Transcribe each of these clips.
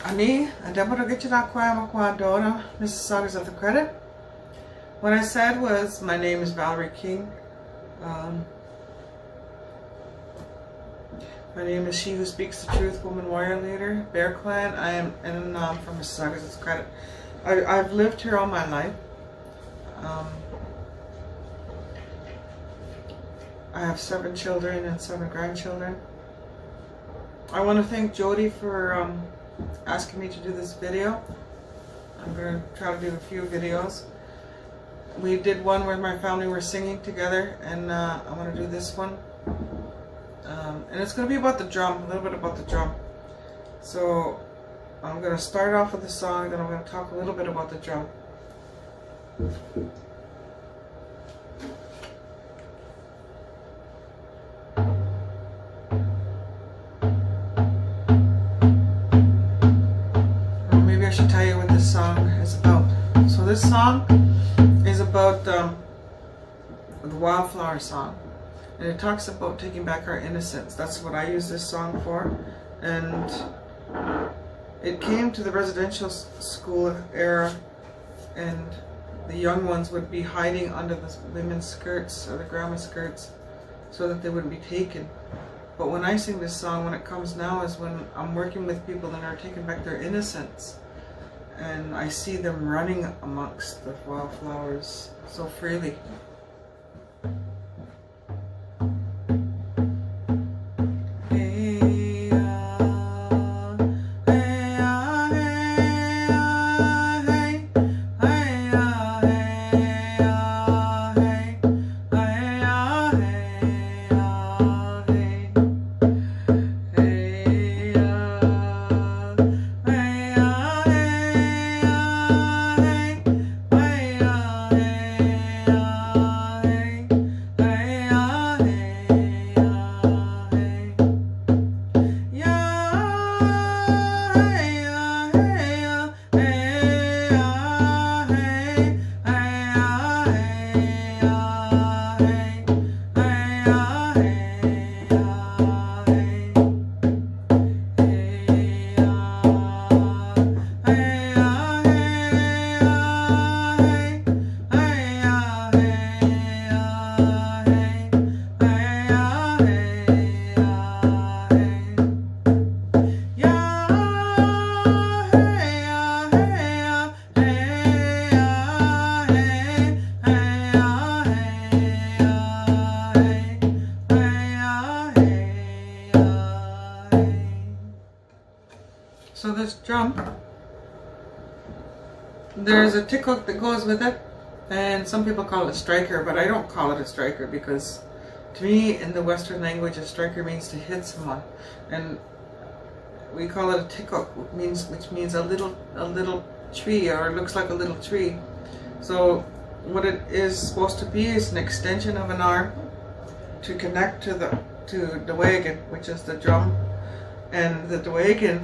Ani, EdebwedOgichidaa Kwaya Mississaugas of the credit. What I said was, my name is Valerie King. My name is She Who Speaks the Truth, Woman Warrior Leader, Bear Clan. I am from Mississaugas of the credit. I've lived here all my life. I have 7 children and 7 grandchildren. I want to thank Jody for asking me to do this video. I'm going to try to do a few videos. We did one where my family were singing together, and I want to do this one. And it's going to be about the drum, a little bit about the drum. So I'm going to start off with the song, then I'm going to talk a little bit about the drum. I should tell you what this song is about. So this song is about the Wildflower song, and it talks about taking back our innocence. That's what I use this song for. And it came to the residential school era, and the young ones would be hiding under the women's skirts or the grandma's skirts so that they wouldn't be taken. But when I sing this song, when it comes now, is when I'm working with people that are taking back their innocence. And I see them running amongst the wildflowers so freely. So this drum, there's a tick hook that goes with it, and some people call it a striker, but I don't call it a striker because to me in the Western language a striker means to hit someone, and we call it a tick hook, which means a little tree, or it looks like a little tree. So what it is supposed to be is an extension of an arm to connect to the wagon, which is the drum, and the wagon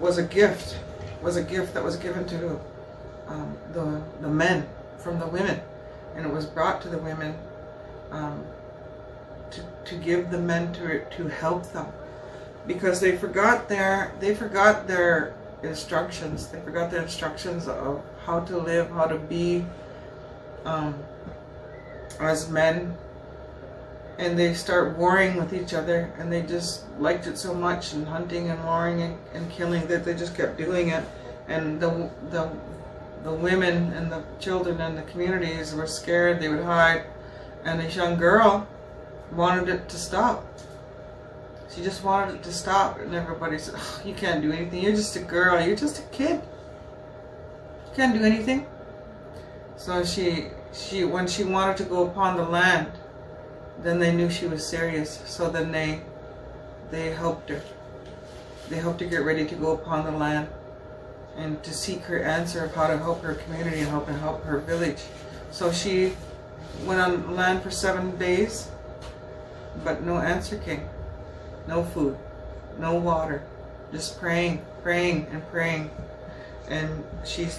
was a gift that was given to the men from the women, and it was brought to the women to give the men to help them, because they forgot their instructions. They forgot their instructions of how to live, how to be as men. And they start warring with each other, and they just liked it so much, and hunting and warring and killing, that they just kept doing it. And the women and the children and the communities were scared. They would hide, and this young girl wanted it to stop. She just wanted it to stop, and everybody said, oh, you can't do anything, you're just a girl, you're just a kid, you can't do anything. So when she wanted to go upon the land, then they knew she was serious. So then they helped her. They helped her get ready to go upon the land and to seek her answer of how to help her community and help her village. So she went on land for 7 days, but no answer came. No food, no water, just praying, praying, and praying. And she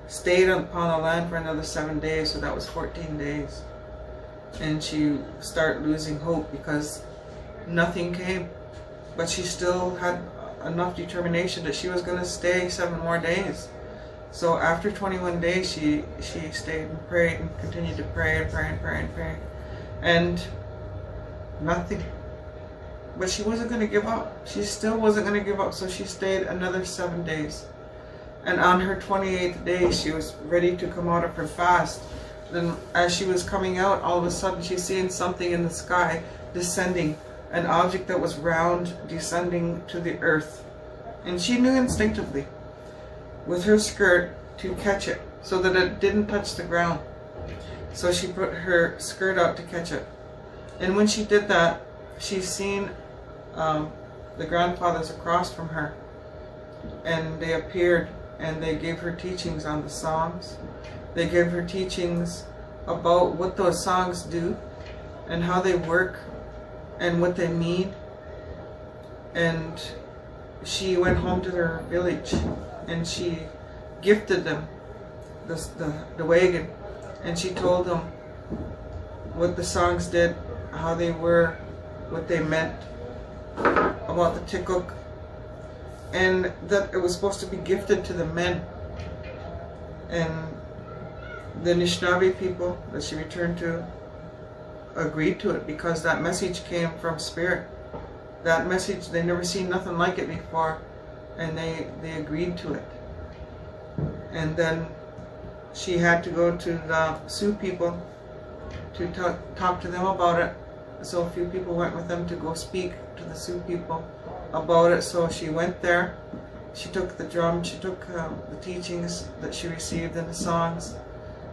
stayed upon the land for another 7 days, so that was 14 days. And she started losing hope because nothing came. but she still had enough determination that she was going to stay 7 more days. So after 21 days, she stayed and prayed and continued to pray and pray and pray and pray, and nothing. But she wasn't going to give up. She still wasn't going to give up, so she stayed another 7 days. And on her 28th day, she was ready to come out of her fast. Then as she was coming out, all of a sudden she's seeing something in the sky descending, an object that was round descending to the earth. And she knew instinctively with her skirt to catch it so that it didn't touch the ground. So she put her skirt out to catch it. And when she did that, she's seen the grandfathers across from her, and they appeared and they gave her teachings on the songs. They gave her teachings about what those songs do and how they work and what they mean. And she went home to their village and she gifted them the wagon, and she told them what the songs did, how they were, what they meant, about the tikuk, and that it was supposed to be gifted to the men. And the Anishinaabe people that she returned to agreed to it because that message came from Spirit. That message, they never seen nothing like it before, and they agreed to it. And then she had to go to the Sioux people to talk to them about it. So a few people went with them to go speak to the Sioux people about it. So she went there, she took the drum, she took the teachings that she received in the songs,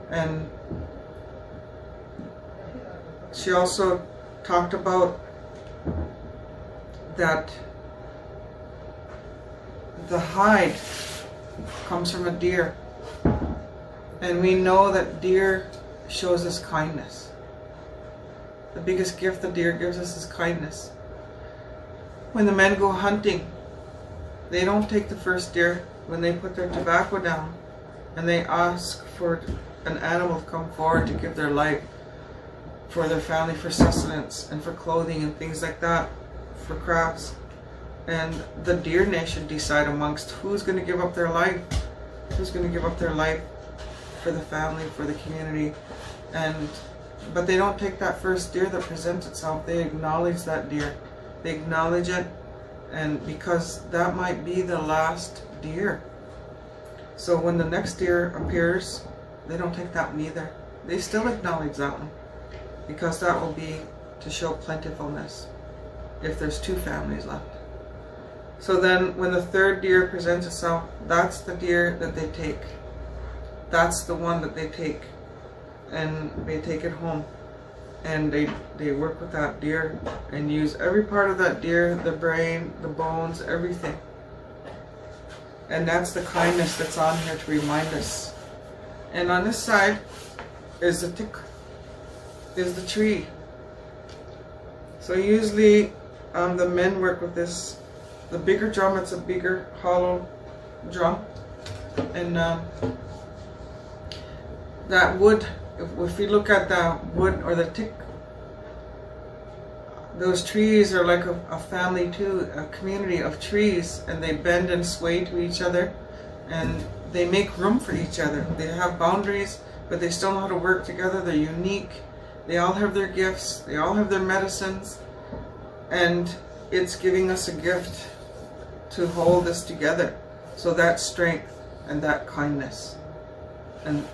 and she also talked about that the hide comes from a deer, and we know that deer shows us kindness. The biggest gift the deer gives us is kindness. When the men go hunting, they don't take the first deer when they put their tobacco down and they ask for an animal to come forward to give their life for their family, for sustenance and for clothing and things like that, for crafts. And the deer nation decide amongst who's going to give up their life, who's going to give up their life for the family, for the community. But they don't take that first deer that presents itself. They acknowledge that deer. They acknowledge it, and because that might be the last deer. So when the next deer appears, they don't take that one either. They still acknowledge that one, because that will be to show plentifulness if there's 2 families left. So then when the third deer presents itself, that's the deer that they take. That's the one that they take, and they take it home. And they work with that deer and use every part of that deer, the brain, the bones, everything. And that's the kindness that's on here to remind us. And on this side is the tick, is the tree. So usually the men work with this. The bigger drum, it's a bigger hollow drum. And that wood, if you look at the wood or the tick, those trees are like a family too, a community of trees, and they bend and sway to each other, and they make room for each other. They have boundaries, but they still know how to work together. They're unique. They all have their gifts. They all have their medicines, and it's giving us a gift to hold this together. So that strength and that kindness, and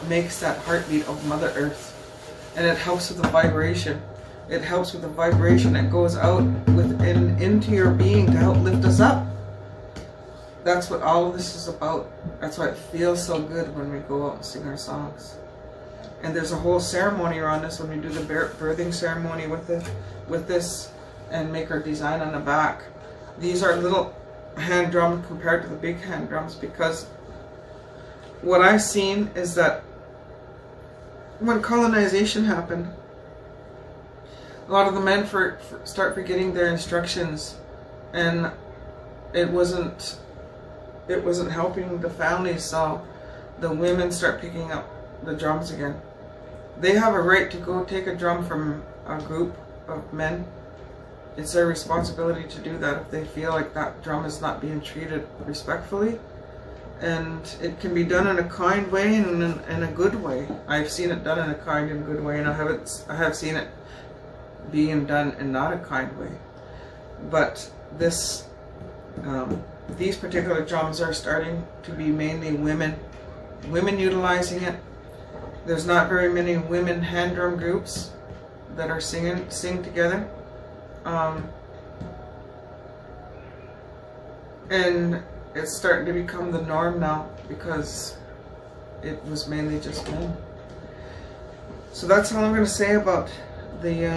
makes that heartbeat of Mother Earth, and it helps with the vibration. It helps with the vibration that goes out within into your being to help lift us up. That's what all of this is about. That's why it feels so good when we go out and sing our songs. And there's a whole ceremony around this when we do the birthing ceremony with this and make our design on the back. These are little hand drums compared to the big hand drums, because what I've seen is that when colonization happened, a lot of the men start forgetting their instructions, and it wasn't helping the families. So the women start picking up the drums again. They have a right to go take a drum from a group of men it's their responsibility to do that if they feel like that drum is not being treated respectfully. And it can be done in a kind way and in a good way. I've seen it done in a kind and good way, and I have seen it being done in not a kind way. But this, these particular drums are starting to be mainly women utilizing it. There's not very many women hand drum groups that are sing together. And it's starting to become the norm now because it was mainly just men. So that's all I'm going to say about the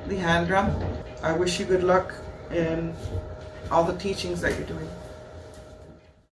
hand drum. I wish you good luck in all the teachings that you're doing.